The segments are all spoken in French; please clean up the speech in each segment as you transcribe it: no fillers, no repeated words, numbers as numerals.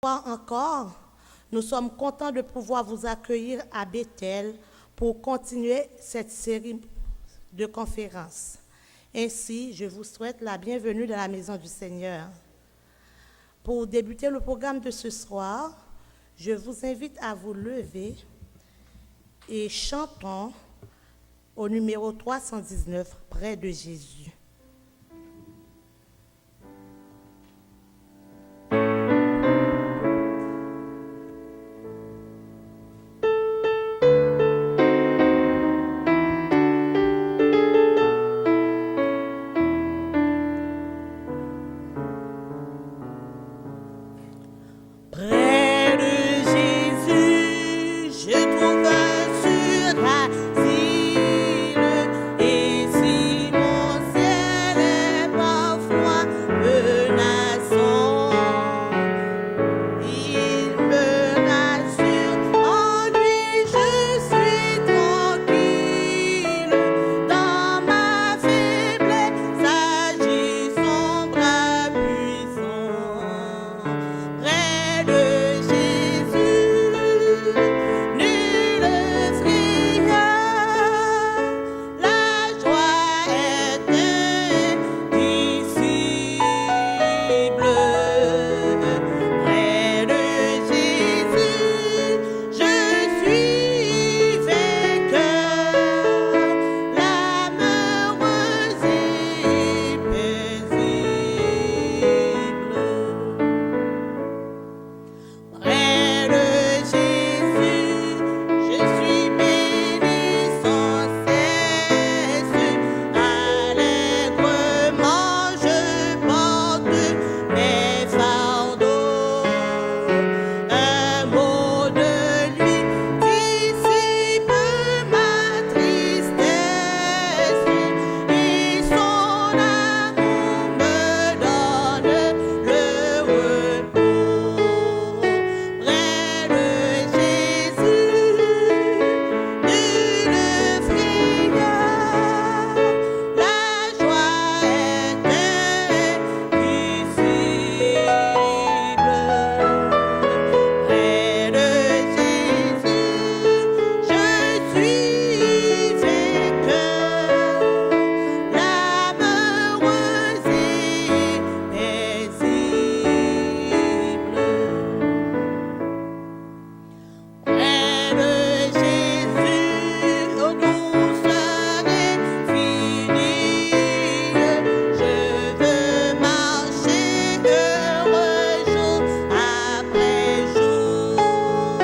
Bonsoir encore. Nous sommes contents de pouvoir vous accueillir à Bethel pour continuer cette série de conférences. Ainsi, je vous souhaite la bienvenue dans la maison du Seigneur. Pour débuter le programme de ce soir, je vous invite à vous lever et chantons au numéro 319, près de Jésus. Près de Jésus, je trouve un sur asile. Et si mon ciel est parfois menaçant, il me rassure. En lui, je suis tranquille. Dans ma faiblesse, agit son bras puissant. Près de Jésus, nul frayeur, la joie est indicible. Près de Jésus, je suis vainqueur, l'âme heureuse et paisible. Près de Jésus, je suis béni sans cesse. Allègrement, je porte mes fardeaux. Un mot de lui dissipe ma tristesse. Et son amour me donne le repos. Près de Jésus, nulle frayeur, la joie est indicible. Près de Jésus, je suis vainqueur, l'âme heureuse et paisible. Près de Jésus, aux douceurs infinies, je veux marcher heureux jour après jour,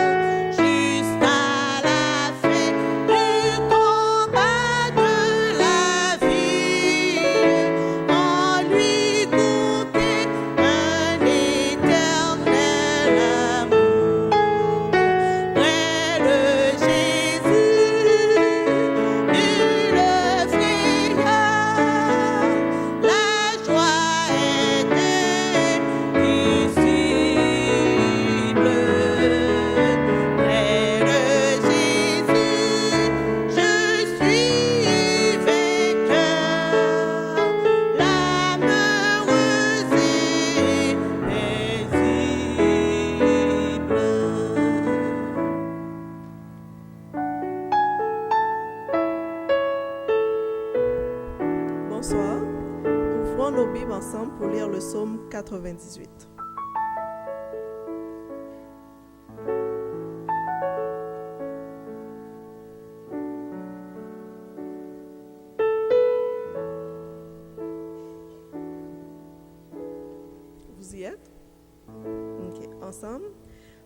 jusqu'à la fin du combat de la vie, en lui goûter un éternel amour. Près de Jésus, nulle frayeur, la joie est indicible. Près de Jésus, je suis vainqueur, l'âme heureuse et paisible. Bonsoir. Ouvrons nos Bibles ensemble pour lire le psaume 98. Vous y êtes? Ok, ensemble.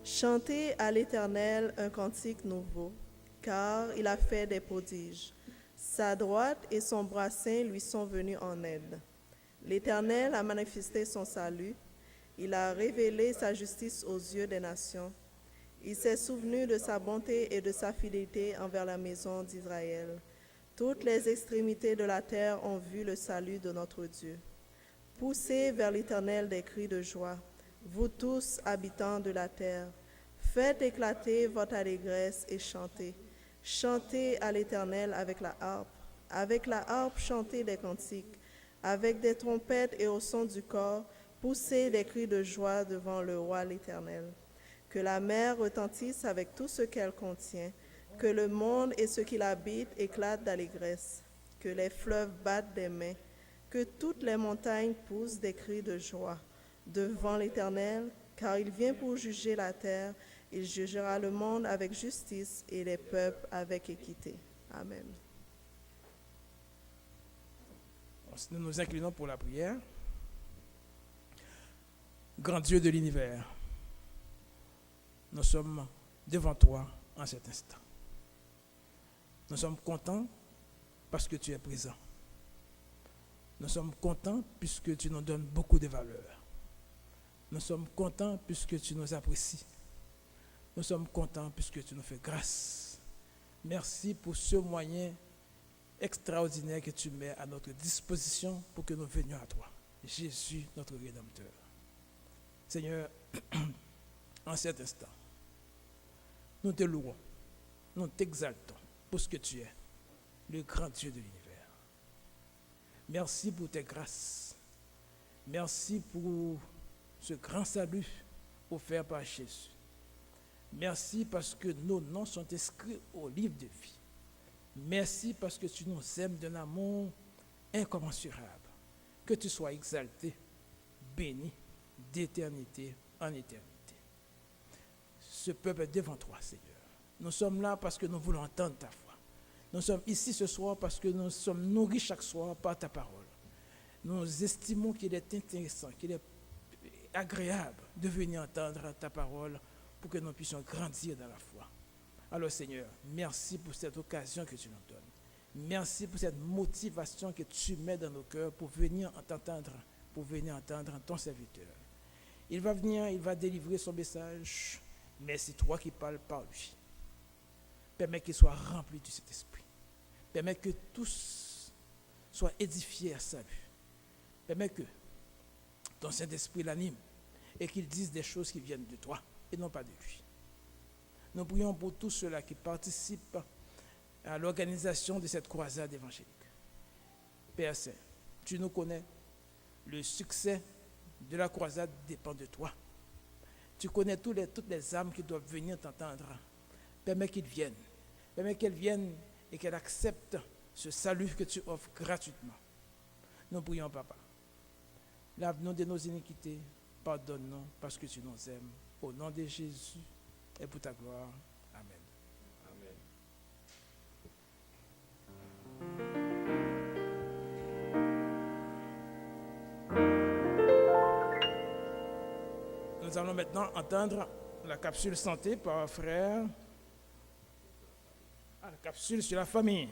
Chantez à l'Éternel un cantique nouveau, car il a fait des prodiges. Sa droite et son bras saint lui sont venus en aide. L'Éternel a manifesté son salut. Il a révélé sa justice aux yeux des nations. Il s'est souvenu de sa bonté et de sa fidélité envers la maison d'Israël. Toutes les extrémités de la terre ont vu le salut de notre Dieu. Poussez vers l'Éternel des cris de joie, vous tous habitants de la terre. Faites éclater votre allégresse et chantez. Chantez à l'Éternel avec la harpe. Avec la harpe, chantez des cantiques. Avec des trompettes et au son du corps, poussez des cris de joie devant le roi l'Éternel. Que la mer retentisse avec tout ce qu'elle contient, que le monde et ce qu'il habite éclatent d'allégresse, que les fleuves battent des mains, que toutes les montagnes poussent des cris de joie devant l'Éternel, car il vient pour juger la terre, il jugera le monde avec justice et les peuples avec équité. Amen. Nous nous inclinons pour la prière. Grand Dieu de l'univers, nous sommes devant toi en cet instant. Nous sommes contents parce que tu es présent. Nous sommes contents puisque tu nous donnes beaucoup de valeur. Nous sommes contents puisque tu nous apprécies. Nous sommes contents puisque tu nous fais grâce. Merci pour ce moyen extraordinaire que tu mets à notre disposition pour que nous venions à toi. Jésus, notre Rédempteur. Seigneur, en cet instant, nous te louons, nous t'exaltons pour ce que tu es, le grand Dieu de l'univers. Merci pour tes grâces. Merci pour ce grand salut offert par Jésus. Merci parce que nos noms sont inscrits au livre de vie. Merci parce que tu nous aimes d'un amour incommensurable. Que tu sois exalté, béni, d'éternité en éternité. Ce peuple est devant toi, Seigneur. Nous sommes là parce que nous voulons entendre ta voix. Nous sommes ici ce soir parce que nous sommes nourris chaque soir par ta parole. Nous estimons qu'il est intéressant, qu'il est agréable de venir entendre ta parole pour que nous puissions grandir dans la foi. Alors Seigneur, merci pour cette occasion que tu nous donnes. Merci pour cette motivation que tu mets dans nos cœurs pour venir t'entendre, pour venir entendre ton serviteur. Il va venir, il va délivrer son message, mais c'est toi qui parles par lui. Permets qu'il soit rempli de cet esprit. Permets que tous soient édifiés à salut. Permets que ton Saint-Esprit l'anime et qu'il dise des choses qui viennent de toi et non pas de lui. Nous prions pour tous ceux-là qui participent à l'organisation de cette croisade évangélique. Père Saint, tu nous connais. Le succès de la croisade dépend de toi. Tu connais toutes les âmes qui doivent venir t'entendre. Permets qu'ils viennent. Permets qu'elles viennent et qu'elles acceptent ce salut que tu offres gratuitement. Nous prions, Papa. Lave-nous de nos iniquités. Pardonne-nous parce que tu nous aimes. Au nom de Jésus et pour ta gloire. Amen. Nous allons maintenant entendre la capsule santé par frère. La capsule sur la famille.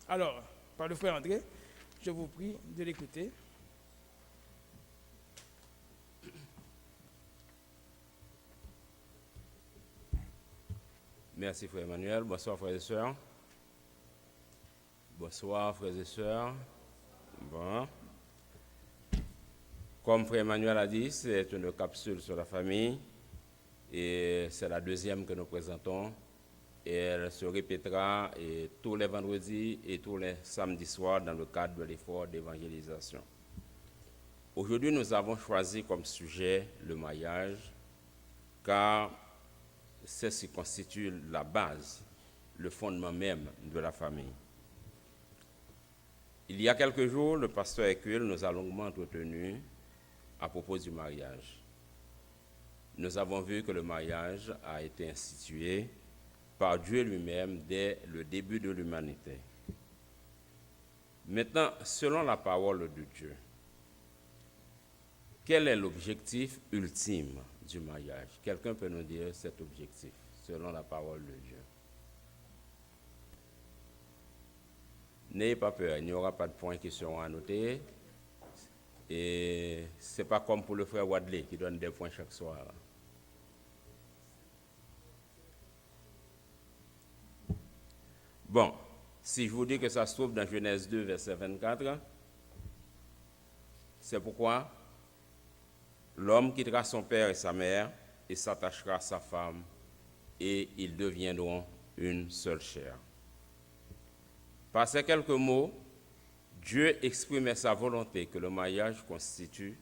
Alors, par le frère André, je vous prie de l'écouter. Merci frère Emmanuel. Bonsoir frères et sœurs. Bonsoir frères et sœurs. Bon. Comme frère Emmanuel a dit, c'est une capsule sur la famille et c'est la deuxième que nous présentons. Et elle se répétera tous les vendredis et tous les samedis soirs dans le cadre de l'effort d'évangélisation. Aujourd'hui, nous avons choisi comme sujet le mariage, car c'est ce qui constitue la base, le fondement même de la famille. Il y a quelques jours, le pasteur Hercule nous a longuement entretenu à propos du mariage. Nous avons vu que le mariage a été institué par Dieu lui-même dès le début de l'humanité. Maintenant, selon la parole de Dieu, quel est l'objectif ultime du mariage? Quelqu'un peut nous dire cet objectif, selon la parole de Dieu? N'ayez pas peur, il n'y aura pas de points qui seront annotés. Et ce n'est pas comme pour le frère Wadley qui donne des points chaque soir. Bon, si je vous dis que ça se trouve dans Genèse 2, verset 24, c'est pourquoi l'homme quittera son père et sa mère et s'attachera à sa femme et ils deviendront une seule chair. Par ces quelques mots, Dieu exprimait sa volonté que le mariage constitue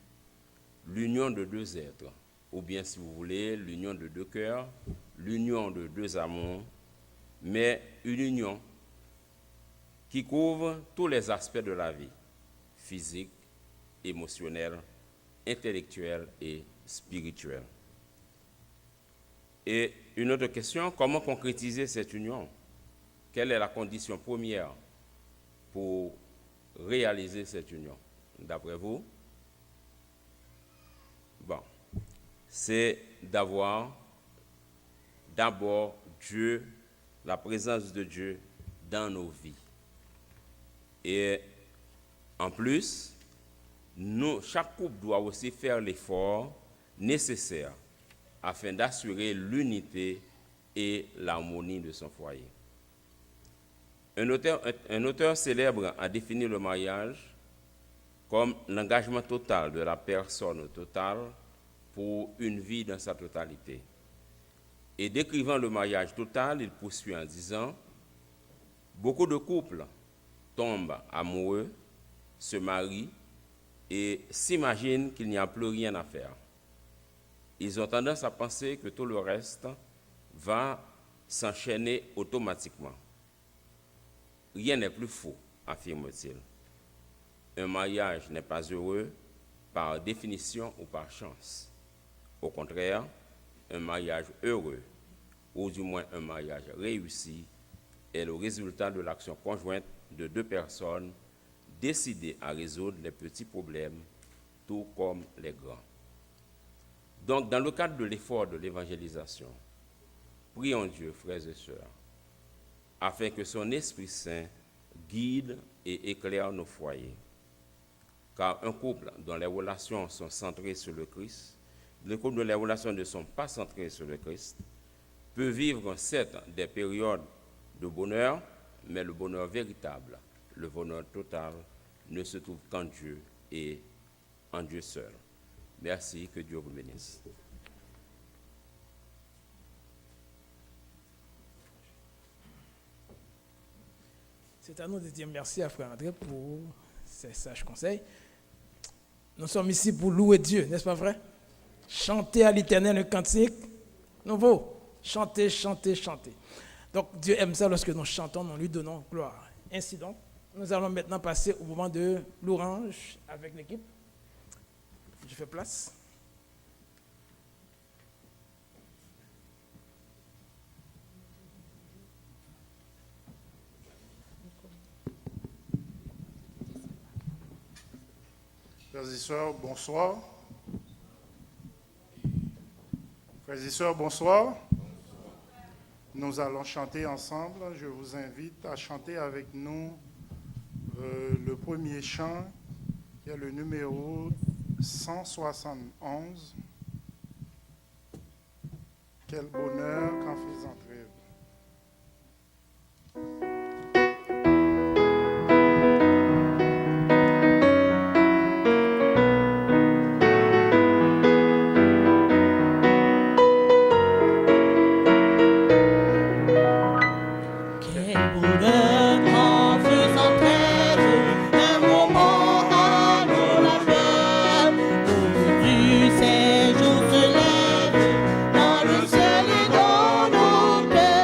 l'union de deux êtres, ou bien si vous voulez, l'union de deux cœurs, l'union de deux amours, mais une union qui couvre tous les aspects de la vie, physique, émotionnelle, intellectuelle et spirituelle. Et une autre question, comment concrétiser cette union? Quelle est la condition première pour réaliser cette union, d'après vous? Bon, c'est d'avoir d'abord Dieu, la présence de Dieu dans nos vies. Et en plus, chaque couple doit aussi faire l'effort nécessaire afin d'assurer l'unité et l'harmonie de son foyer. Un auteur célèbre a défini le mariage comme l'engagement total de la personne totale pour une vie dans sa totalité. Et décrivant le mariage total, il poursuit en disant « Beaucoup de couples tombent amoureux, se marient et s'imaginent qu'il n'y a plus rien à faire. Ils ont tendance à penser que tout le reste va s'enchaîner automatiquement. Rien n'est plus faux, affirme-t-il. Un mariage n'est pas heureux par définition ou par chance. Au contraire, un mariage heureux, ou du moins un mariage réussi, est le résultat de l'action conjointe de deux personnes décidées à résoudre les petits problèmes, tout comme les grands. Donc, dans le cadre de l'effort de l'évangélisation, prions Dieu, frères et sœurs, afin que son Esprit Saint guide et éclaire nos foyers. Car un couple dont les relations sont centrées sur le Christ, le couple dont les relations ne sont pas centrées sur le Christ, peut vivre certes des périodes de bonheur, mais le bonheur véritable, le bonheur total, ne se trouve qu'en Dieu et en Dieu seul. Merci, que Dieu vous bénisse. C'est à nous de dire merci à Frère André pour ces sages conseils. Nous sommes ici pour louer Dieu, n'est-ce pas vrai? Chanter à l'Éternel un cantique nouveau. Chanter, chanter, chanter. Donc Dieu aime ça lorsque nous chantons, nous lui donnons gloire. Ainsi donc, nous allons maintenant passer au moment de l'orange avec l'équipe. Je fais place. Frères et sœurs, bonsoir. Frères et sœurs, bonsoir. Nous allons chanter ensemble. Je vous invite à chanter avec nous le premier chant, qui est le numéro 171. Quel bonheur qu'en faisant trêve. Séjour se lève dans le ciel et dans nos cœurs.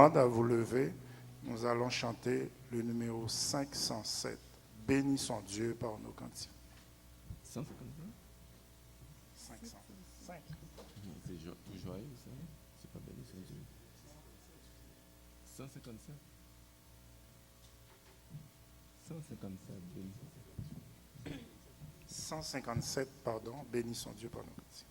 demande à vous lever. Nous allons chanter le numéro 507. Bénissons Dieu par nos cantiques. 155. 505. C'est joyeux, ça. C'est pas béni, c'est Dieu. 157. 157, béni. 157, pardon. Bénissons Dieu par nos cantiques.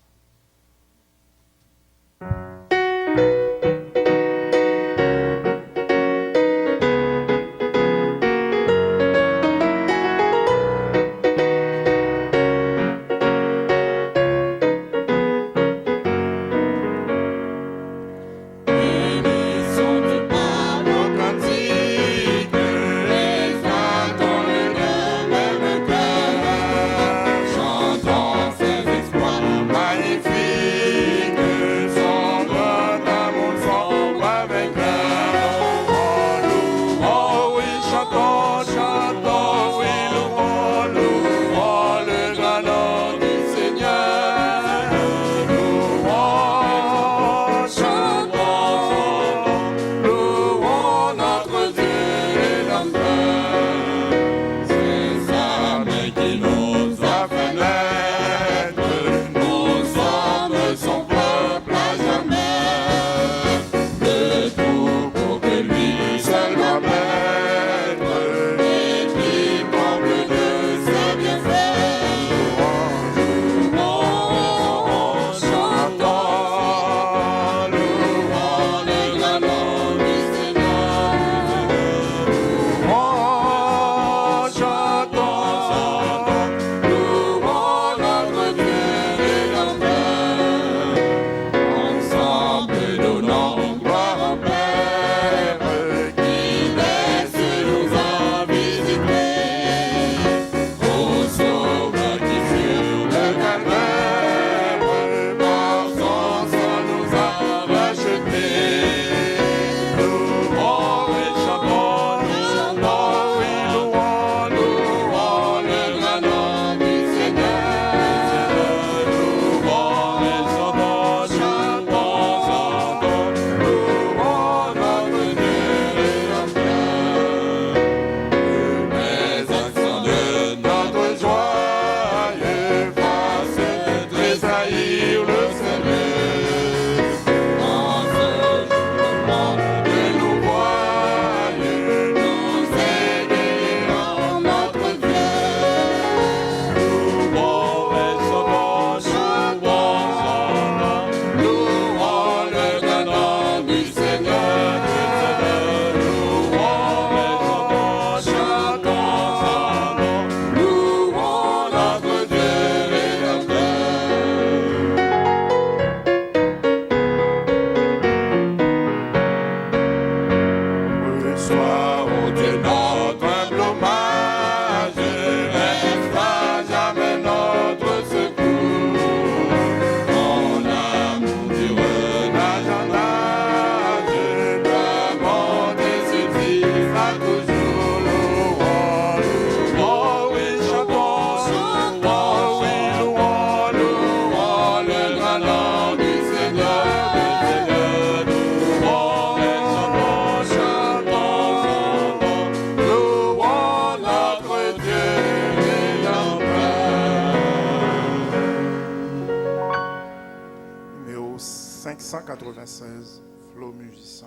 Numéro 596, Flots musiciens,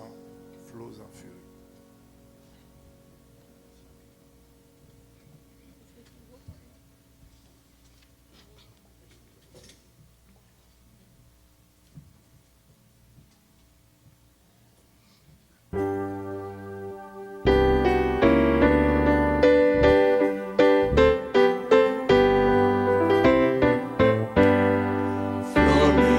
Flots en furie. Flot,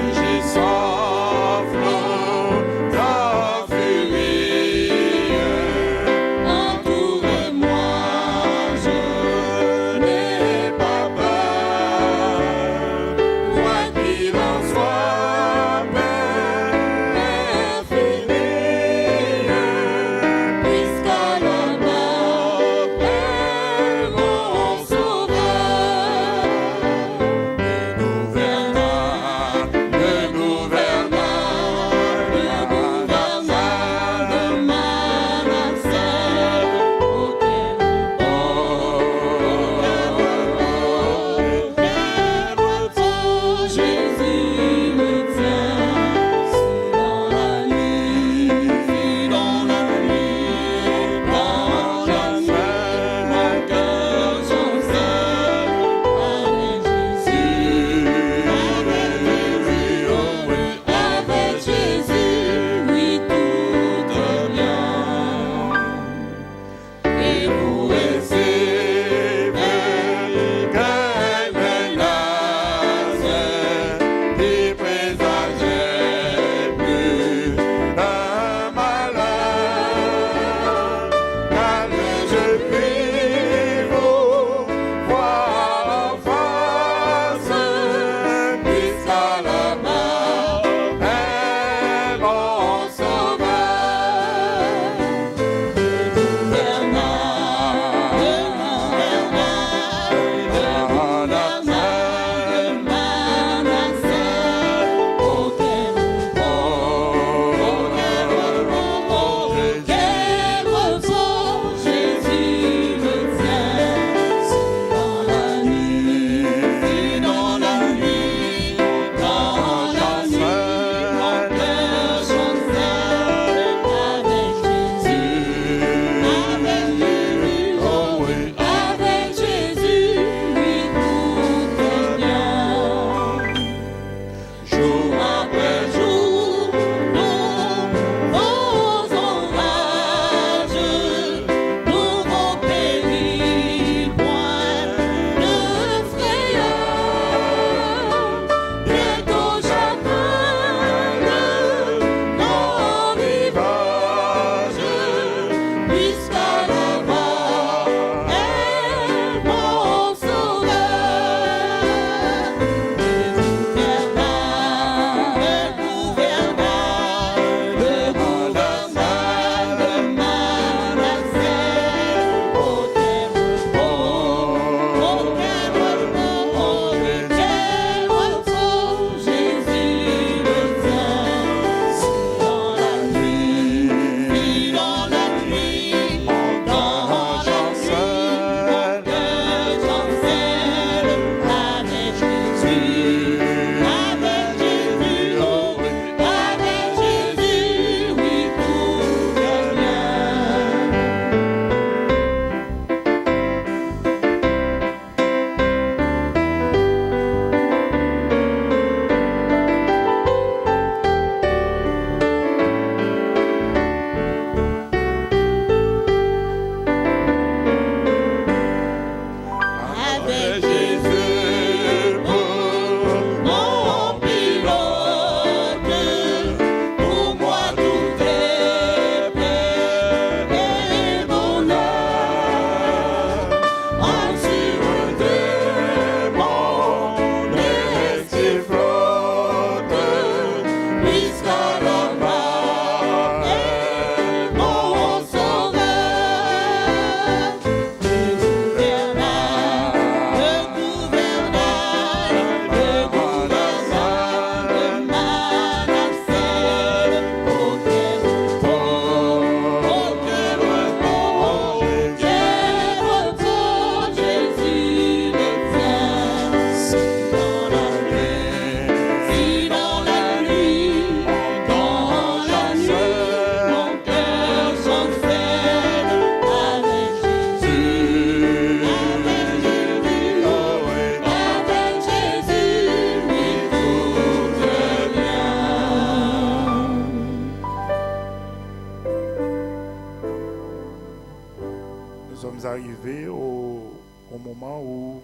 moment où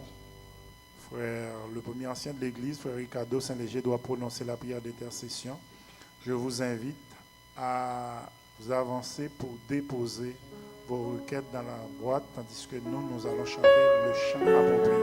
le premier ancien de l'Église, frère Ricardo Saint-Léger, doit prononcer la prière d'intercession. Je vous invite à vous avancer pour déposer vos requêtes dans la boîte, tandis que nous allons chanter le chant approprié.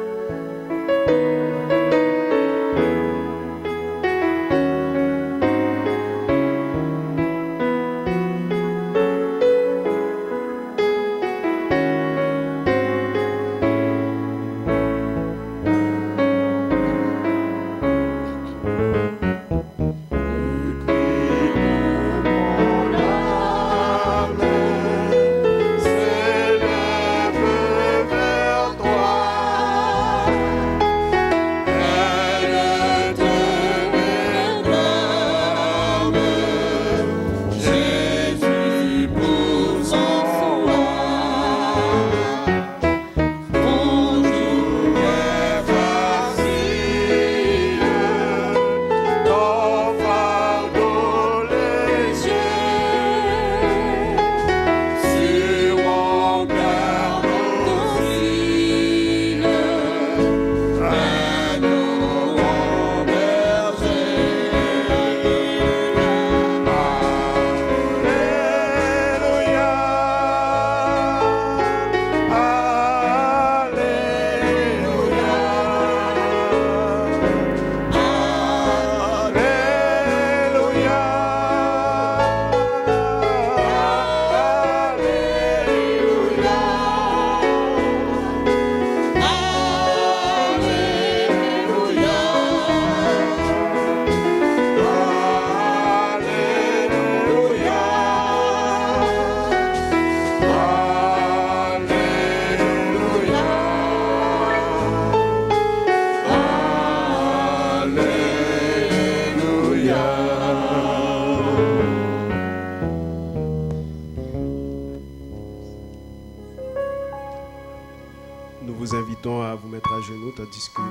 Nous vous invitons à vous mettre à genoux tandis que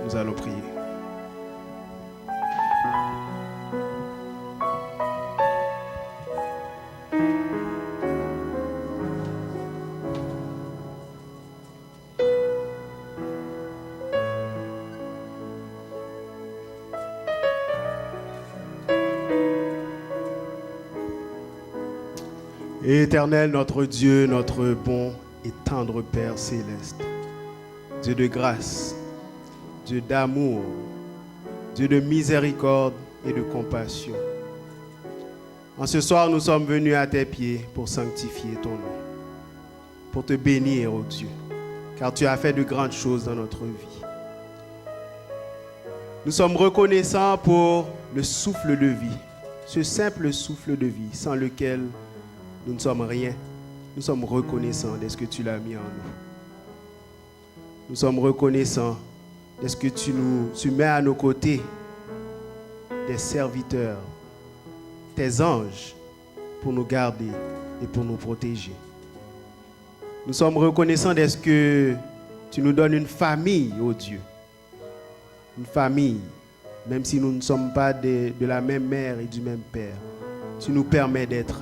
nous allons prier. Éternel, notre Dieu, notre bon et tendre Père céleste, Dieu de grâce, Dieu d'amour, Dieu de miséricorde et de compassion. En ce soir, nous sommes venus à tes pieds pour sanctifier ton nom, pour te bénir, ô Dieu, car tu as fait de grandes choses dans notre vie. Nous sommes reconnaissants pour le souffle de vie, ce simple souffle de vie sans lequel nous ne sommes rien. Nous sommes reconnaissants de ce que tu l'as mis en nous. Nous sommes reconnaissants de ce que tu mets à nos côtés des serviteurs, tes anges, pour nous garder et pour nous protéger. Nous sommes reconnaissants de ce que tu nous donnes une famille, ô Dieu. Une famille, même si nous ne sommes pas de la même mère et du même père. Tu nous permets d'être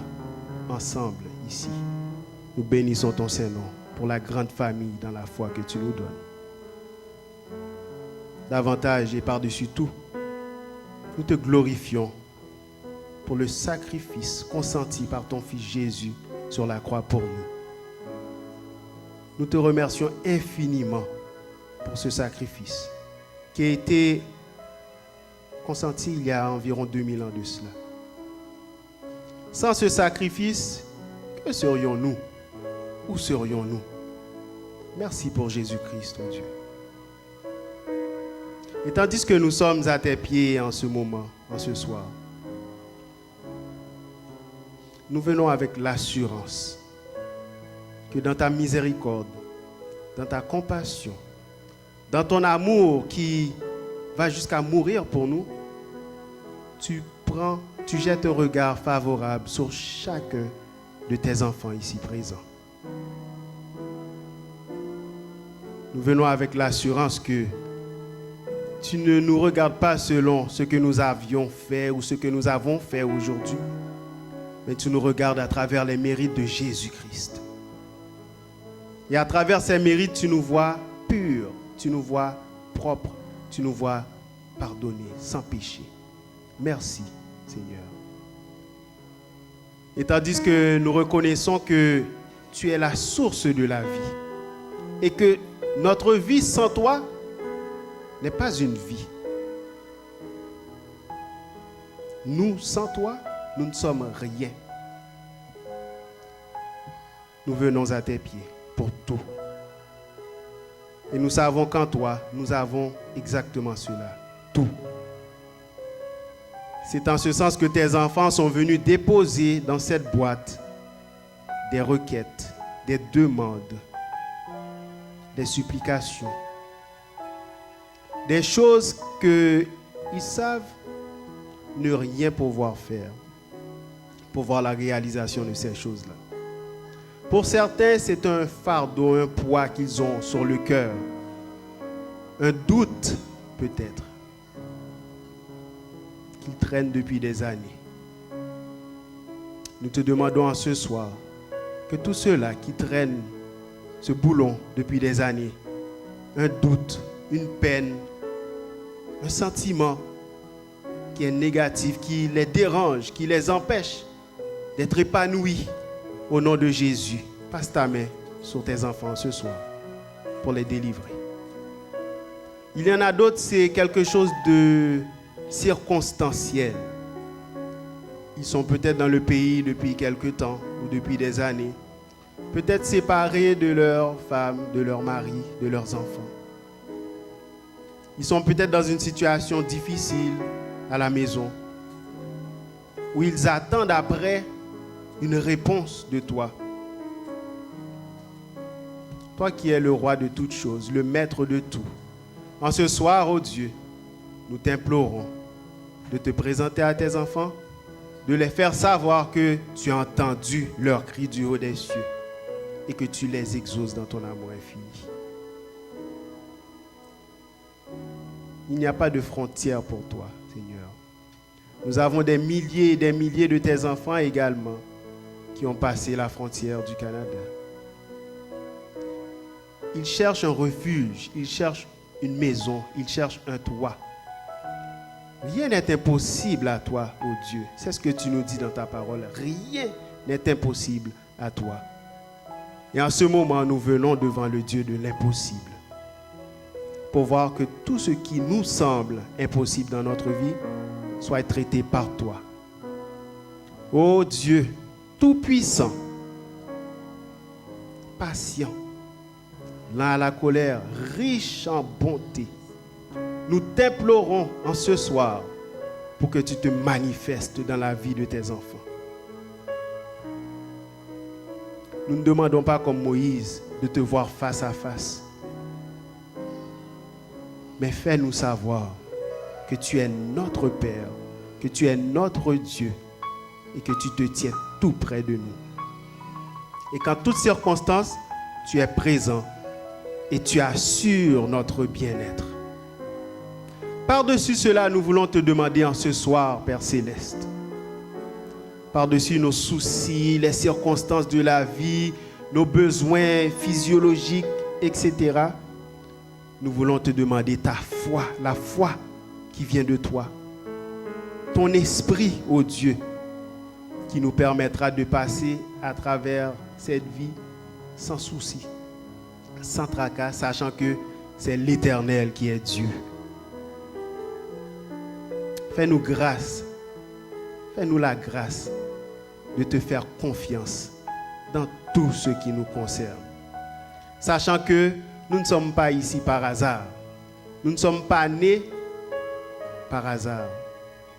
ensemble ici. Nous bénissons ton Saint-Nom pour la grande famille dans la foi que tu nous donnes. Davantage et par-dessus tout, nous te glorifions pour le sacrifice consenti par ton Fils Jésus sur la croix pour nous. Nous te remercions infiniment pour ce sacrifice qui a été consenti il y a environ 2000 ans de cela. Sans ce sacrifice, que serions-nous? Où serions-nous? Merci pour Jésus-Christ, oh Dieu. Et tandis que nous sommes à tes pieds en ce moment, en ce soir, nous venons avec l'assurance que dans ta miséricorde, dans ta compassion, dans ton amour qui va jusqu'à mourir pour nous, tu jettes un regard favorable sur chacun de tes enfants ici présents. Nous venons avec l'assurance que tu ne nous regardes pas selon ce que nous avions fait ou ce que nous avons fait aujourd'hui, mais tu nous regardes à travers les mérites de Jésus-Christ. Et à travers ces mérites, tu nous vois purs, tu nous vois propres, tu nous vois pardonnés, sans péché. Merci, Seigneur. Et tandis que nous reconnaissons que tu es la source de la vie et que notre vie sans toi n'est pas une vie. Nous, sans toi, nous ne sommes rien. Nous venons à tes pieds pour tout. Et nous savons qu'en toi, nous avons exactement cela, tout. C'est en ce sens que tes enfants sont venus déposer dans cette boîte des requêtes, des demandes, des supplications, des choses qu'ils savent ne rien pouvoir faire pour voir la réalisation de ces choses-là. Pour certains, c'est un fardeau, un poids qu'ils ont sur le cœur, un doute peut-être, qu'ils traînent depuis des années. Nous te demandons en ce soir que tous ceux-là qui traînent ce boulon depuis des années, un doute, une peine, un sentiment qui est négatif, qui les dérange, qui les empêche d'être épanouis, au nom de Jésus, passe ta main sur tes enfants ce soir pour les délivrer. Il y en a d'autres, c'est quelque chose de circonstanciel. Ils sont peut-être dans le pays depuis quelque temps ou depuis des années, peut-être séparés de leur femme, de leur mari, de leurs enfants. Ils sont peut-être dans une situation difficile à la maison, où ils attendent après une réponse de toi. Toi qui es le roi de toutes choses, le maître de tout. En ce soir, ô Dieu, nous t'implorons de te présenter à tes enfants, de les faire savoir que tu as entendu leur cri du haut des cieux et que tu les exauces dans ton amour infini. Il n'y a pas de frontière pour toi, Seigneur. Nous avons des milliers et des milliers de tes enfants également qui ont passé la frontière du Canada. Ils cherchent un refuge, ils cherchent une maison, ils cherchent un toit. Rien n'est impossible à toi, ô Dieu. C'est ce que tu nous dis dans ta parole. Rien n'est impossible à toi. Et en ce moment, nous venons devant le Dieu de l'impossible pour voir que tout ce qui nous semble impossible dans notre vie soit traité par toi. Ô Dieu, tout-puissant, patient, lent à la colère, riche en bonté, nous t'implorons en ce soir pour que tu te manifestes dans la vie de tes enfants. Nous ne demandons pas comme Moïse de te voir face à face, mais fais-nous savoir que tu es notre Père, que tu es notre Dieu et que tu te tiens tout près de nous. Et qu'en toutes circonstances, tu es présent et tu assures notre bien-être. Par-dessus cela, nous voulons te demander en ce soir, Père Céleste, par-dessus nos soucis, les circonstances de la vie, nos besoins physiologiques, etc., nous voulons te demander ta foi, la foi qui vient de toi, ton esprit, ô Dieu, qui nous permettra de passer à travers cette vie sans souci, sans tracas, sachant que c'est l'Éternel qui est Dieu. Fais-nous grâce, fais-nous la grâce de te faire confiance dans tout ce qui nous concerne. Sachant que nous ne sommes pas ici par hasard. Nous ne sommes pas nés par hasard.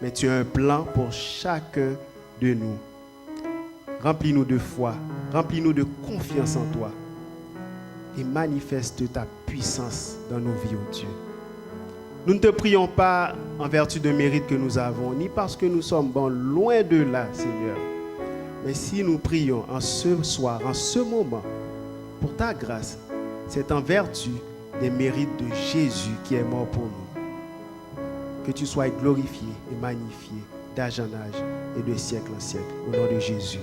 Mais tu as un plan pour chacun de nous. Remplis-nous de foi, remplis-nous de confiance en toi et manifeste ta puissance dans nos vies, ô Dieu. Nous ne te prions pas en vertu de mérite que nous avons, ni parce que nous sommes bons, loin de là, Seigneur. Mais si nous prions en ce soir, en ce moment, pour ta grâce, c'est en vertu des mérites de Jésus qui est mort pour nous. Que tu sois glorifié et magnifié d'âge en âge et de siècle en siècle. Au nom de Jésus.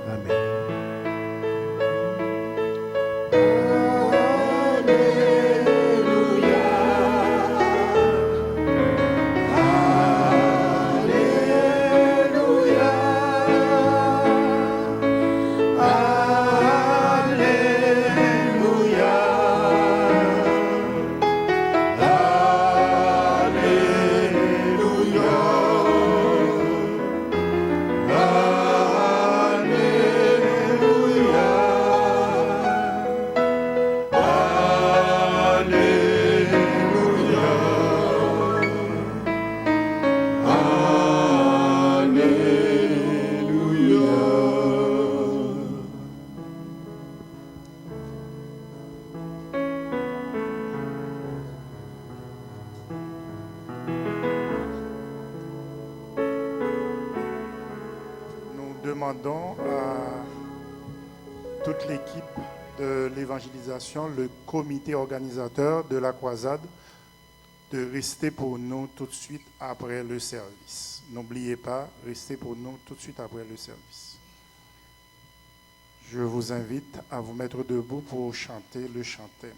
Amen. demandons à toute l'équipe de l'évangélisation, le comité organisateur de la croisade, de rester pour nous tout de suite après le service. N'oubliez pas, restez pour nous tout de suite après le service. Je vous invite à vous mettre debout pour chanter le chantème.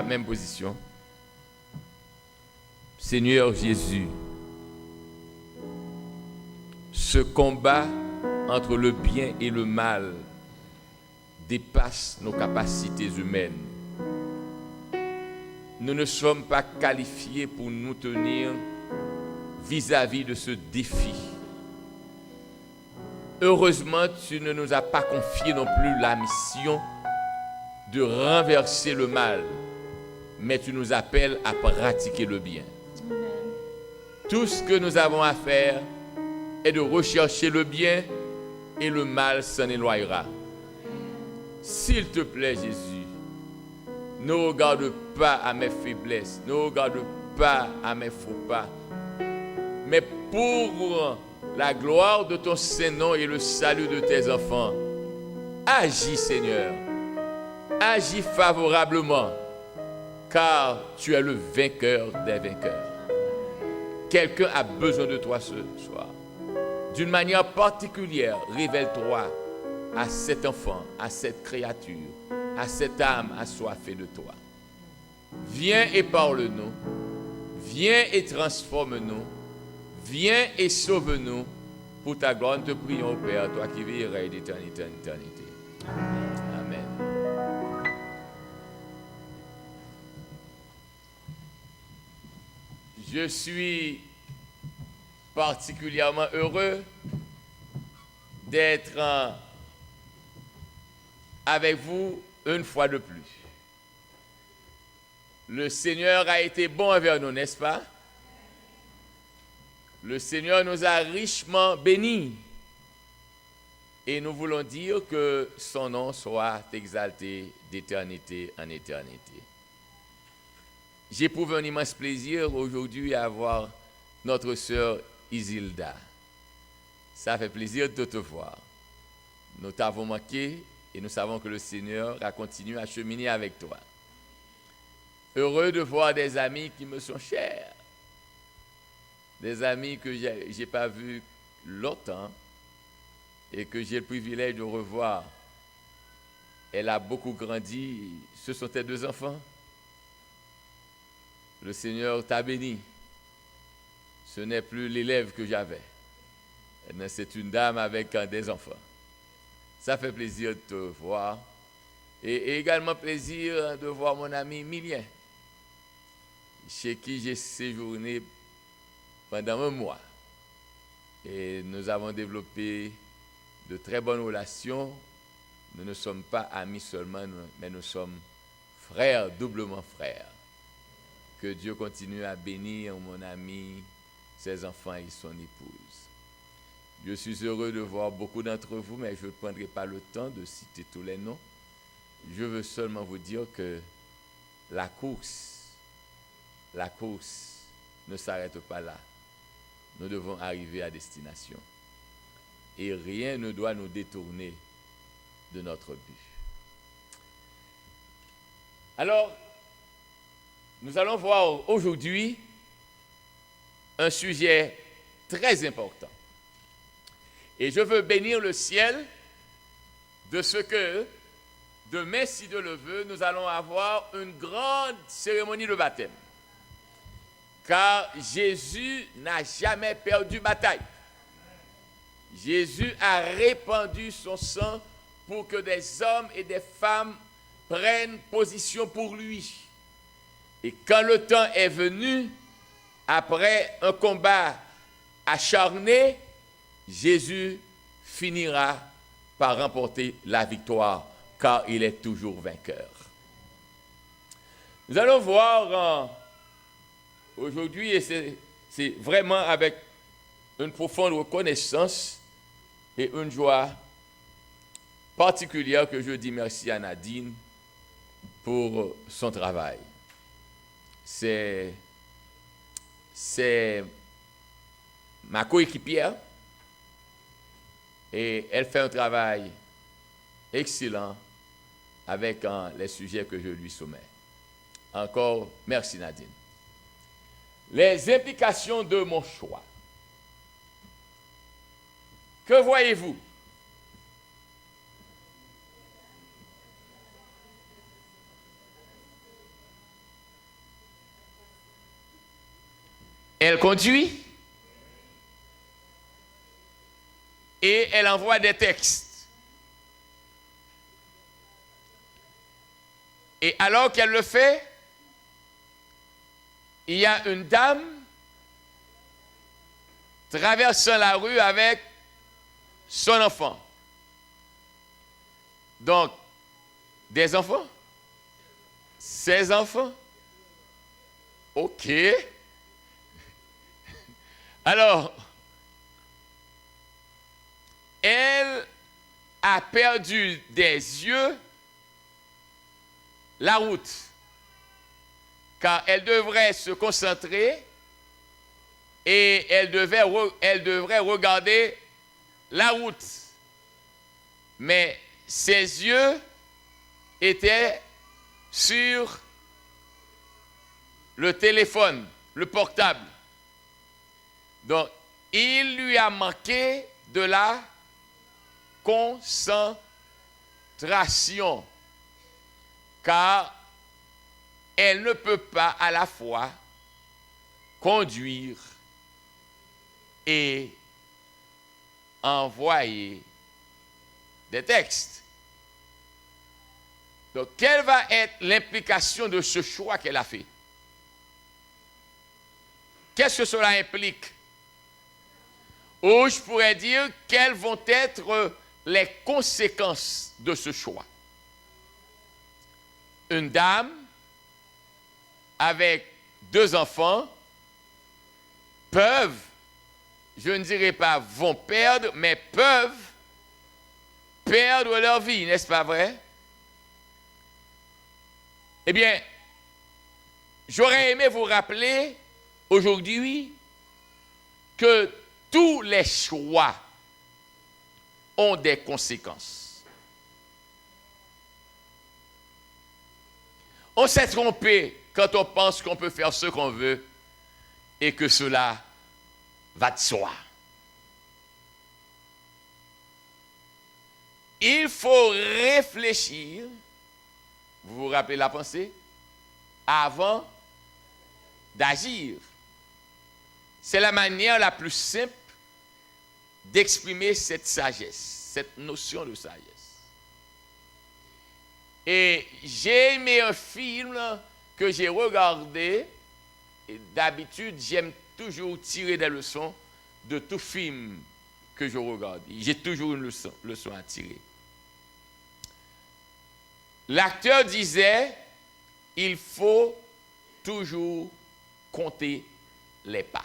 Même position. Seigneur Jésus, ce combat entre le bien et le mal dépasse nos capacités humaines. Nous ne sommes pas qualifiés pour nous tenir vis-à-vis de ce défi. Heureusement, tu ne nous as pas confié non plus la mission de renverser le mal, mais tu nous appelles à pratiquer le bien. Amen. Tout ce que nous avons à faire est de rechercher le bien et le mal s'en éloignera. S'il te plaît, Jésus, ne regarde pas à mes faiblesses, ne regarde pas à mes faux pas, mais pour la gloire de ton Saint-Nom et le salut de tes enfants, agis, Seigneur, agis favorablement, car tu es le vainqueur des vainqueurs. Quelqu'un a besoin de toi ce soir. D'une manière particulière, révèle-toi à cet enfant, à cette créature, à cette âme assoiffée de toi. Viens et parle-nous. Viens et transforme-nous. Viens et sauve-nous. Pour ta gloire, nous te prions, Père, toi qui vivras d'éternité en éternité. Amen. Je suis particulièrement heureux d'être avec vous une fois de plus. Le Seigneur a été bon envers nous, n'est-ce pas? Le Seigneur nous a richement bénis. Et nous voulons dire que son nom soit exalté d'éternité en éternité. J'éprouve un immense plaisir aujourd'hui à voir notre sœur Isilda. Ça fait plaisir de te voir. Nous t'avons manqué et nous savons que le Seigneur a continué à cheminer avec toi. Heureux de voir des amis qui me sont chers. Des amis que je n'ai pas vus longtemps et que j'ai le privilège de revoir. Elle a beaucoup grandi. Ce sont tes 2 enfants. Le Seigneur t'a béni. Ce n'est plus l'élève que j'avais. C'est une dame avec des enfants. Ça fait plaisir de te voir. Et également plaisir de voir mon ami Milien, chez qui j'ai séjourné pendant un mois. Et nous avons développé de très bonnes relations. Nous ne sommes pas amis seulement, mais nous sommes frères, doublement frères. Que Dieu continue à bénir mon ami, ses enfants et son épouse. Je suis heureux de voir beaucoup d'entre vous, mais je ne prendrai pas le temps de citer tous les noms. Je veux seulement vous dire que la course ne s'arrête pas là. Nous devons arriver à destination. Et rien ne doit nous détourner de notre but. Alors, nous allons voir aujourd'hui un sujet très important. Et je veux bénir le ciel de ce que, demain, si Dieu le veut, nous allons avoir une grande cérémonie de baptême. Car Jésus n'a jamais perdu bataille. Jésus a répandu son sang pour que des hommes et des femmes prennent position pour lui. Et quand le temps est venu, après un combat acharné, Jésus finira par remporter la victoire, car il est toujours vainqueur. Nous allons voir aujourd'hui, et c'est vraiment avec une profonde reconnaissance et une joie particulière que je dis merci à Nadine pour son travail. C'est ma coéquipière et elle fait un travail excellent avec les sujets que je lui soumets. Encore, merci Nadine. Les implications de mon choix. Que voyez-vous? Elle conduit et elle envoie des textes. Et alors qu'elle le fait, il y a une dame traversant la rue avec son enfant. Donc, des enfants? 16 enfants? OK. Alors, elle a perdu des yeux la route, car elle devrait se concentrer et elle devrait regarder la route. Mais ses yeux étaient sur le téléphone, le portable. Donc, il lui a manqué de la concentration, car elle ne peut pas à la fois conduire et envoyer des textes. Donc, quelle va être l'implication de ce choix qu'elle a fait? Qu'est-ce que cela implique? Ou je pourrais dire, quelles vont être les conséquences de ce choix? Une dame avec 2 enfants peuvent je ne dirais pas vont perdre, mais peuvent perdre leur vie, n'est-ce pas vrai? Eh bien, j'aurais aimé vous rappeler aujourd'hui que tous les choix ont des conséquences. On s'est trompé quand on pense qu'on peut faire ce qu'on veut et que cela va de soi. Il faut réfléchir, vous vous rappelez la pensée, avant d'agir. C'est la manière la plus simple d'exprimer cette sagesse, cette notion de sagesse. Et j'ai aimé un film que j'ai regardé, et d'habitude, j'aime toujours tirer des leçons de tout film que je regarde. J'ai toujours une leçon à tirer. L'acteur disait, il faut toujours compter les pas.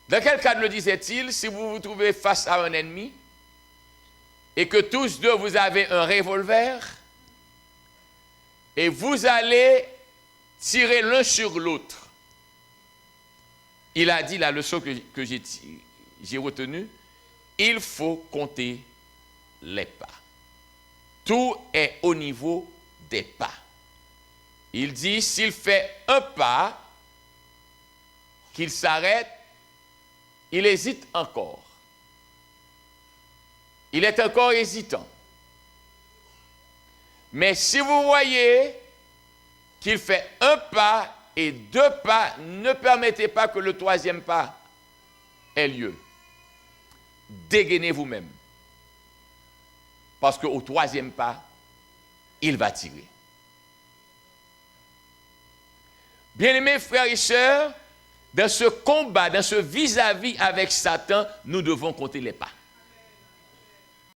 Dans quel cadre le disait-il? Si vous vous trouvez face à un ennemi et que tous deux vous avez un revolver et vous allez tirer l'un sur l'autre. Il a dit la leçon que j'ai retenue, il faut compter les pas. Tout est au niveau des pas. Il dit, s'il fait un pas, qu'il s'arrête, il hésite encore. Il est encore hésitant. Mais si vous voyez qu'il fait un pas et deux pas, ne permettez pas que le troisième pas ait lieu. Dégainez vous-même. Parce qu'au troisième pas, il va tirer. Bien-aimés frères et sœurs, dans ce combat, dans ce vis-à-vis avec Satan, nous devons compter les pas.